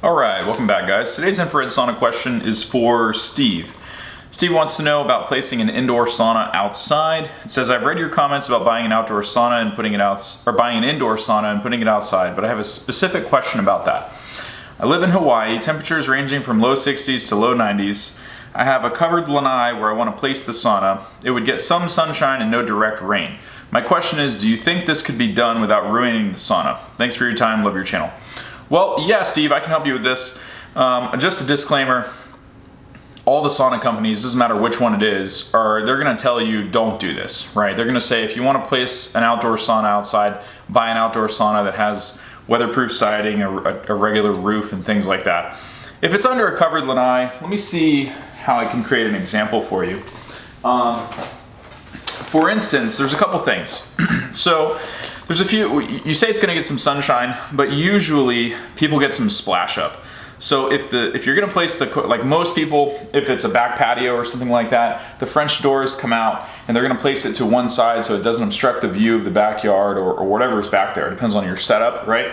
Alright, welcome back guys. Today's infrared sauna question is for Steve. Steve wants to know about placing an indoor sauna outside. It says, I've read your comments about buying an outdoor sauna and putting it out, or buying an indoor sauna and putting it outside, but I have a specific question about that. I live in Hawaii, temperatures ranging from low 60s to low 90s. I have a covered lanai where I want to place the sauna. It would get some sunshine and no direct rain. My question is, do you think this could be done without ruining the sauna? Thanks for your time, love your channel. Well, yeah, Steve, I can help you with this. Just a disclaimer, all the sauna companies, doesn't matter which one it is, they're gonna tell you don't do this, right? They're gonna say if you wanna place an outdoor sauna outside, buy an outdoor sauna that has weatherproof siding, a regular roof, and things like that. If it's under a covered lanai, let me see how I can create an example for you. For instance, there's a couple things. So, there's a few, you say it's gonna get some sunshine, but usually people get some splash up. So if you're gonna place like most people, if it's a back patio or something like that, the French doors come out and they're gonna place it to one side so it doesn't obstruct the view of the backyard or whatever's back there. It depends on your setup, right?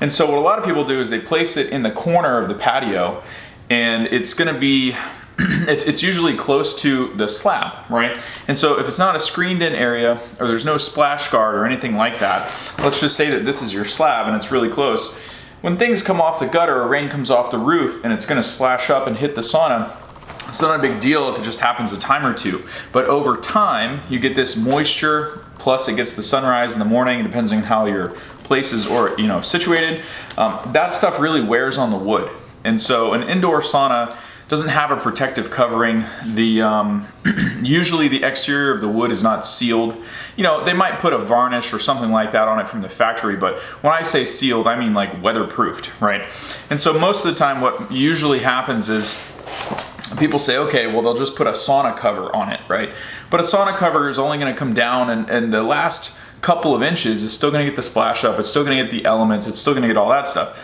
And so what a lot of people do is they place it in the corner of the patio, and it's gonna be, it's usually close to the slab, right? And so if it's not a screened in area or there's no splash guard or anything like that, let's just say that this is your slab and it's really close. When things come off the gutter or rain comes off the roof and it's gonna splash up and hit the sauna, it's not a big deal if it just happens a time or two. But over time, you get this moisture, plus it gets the sunrise in the morning, depends on how your place is situated. That stuff really wears on the wood. And so an indoor sauna doesn't have a protective covering. Usually the exterior of the wood is not sealed. They might put a varnish or something like that on it from the factory, but when I say sealed, I mean like weatherproofed, right? And so most of the time what usually happens is people say, okay, well they'll just put a sauna cover on it, right? But a sauna cover is only gonna come down and the last couple of inches is still gonna get the splash up, it's still gonna get the elements, it's still gonna get all that stuff.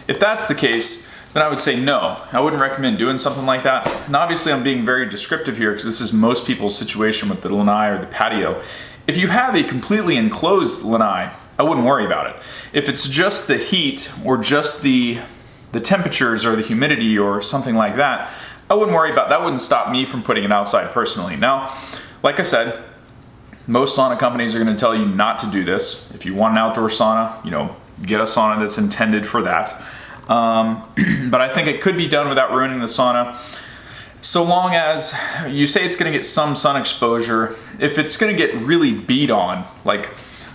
If that's the case, then I would say no. I wouldn't recommend doing something like that. And obviously I'm being very descriptive here because this is most people's situation with the lanai or the patio. If you have a completely enclosed lanai, I wouldn't worry about it. If it's just the heat or just the temperatures or the humidity or something like that, I wouldn't worry about that. Wouldn't stop me from putting it outside personally. Now, like I said, most sauna companies are going to tell you not to do this. If you want an outdoor sauna, get a sauna that's intended for that. But I think it could be done without ruining the sauna, so long as you say it's going to get some sun exposure. If it's going to get really beat on, like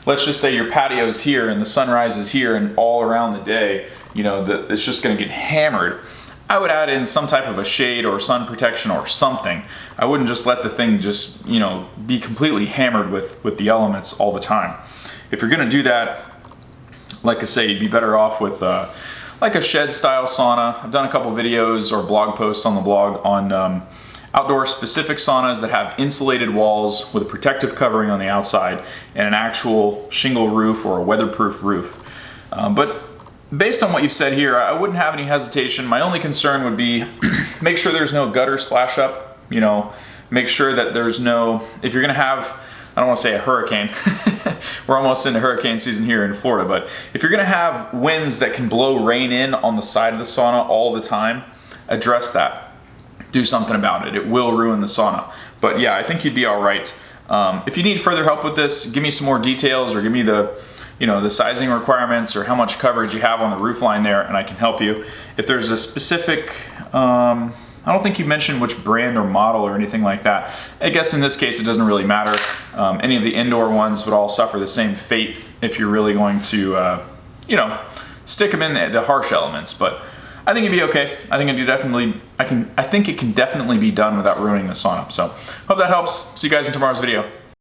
let's just say your patio is here and the sunrise is here and all around the day, it's just going to get hammered, I would add in some type of a shade or sun protection or something. I wouldn't just let the thing just, be completely hammered with the elements all the time. If you're going to do that, like I say, you'd be better off with like a shed style sauna. I've done a couple videos or blog posts on the blog on outdoor specific saunas that have insulated walls with a protective covering on the outside and an actual shingle roof or a weatherproof roof. But based on what you've said here, I wouldn't have any hesitation. My only concern would be make sure there's no gutter splash up, make sure that there's no, if you're gonna have, I don't want to say a hurricane, we're almost into hurricane season here in Florida, but if you're going to have winds that can blow rain in on the side of the sauna all the time, address that. Do something about it. It will ruin the sauna. But yeah, I think you'd be all right. If you need further help with this, give me some more details or give me the sizing requirements or how much coverage you have on the roof line there, and I can help you. If there's a specific, I don't think you mentioned which brand or model or anything like that. I guess in this case it doesn't really matter. Any of the indoor ones would all suffer the same fate if you're really going to, stick them in the harsh elements. But I think it'd be okay. I think it can definitely be done without ruining the sauna. So hope that helps. See you guys in tomorrow's video.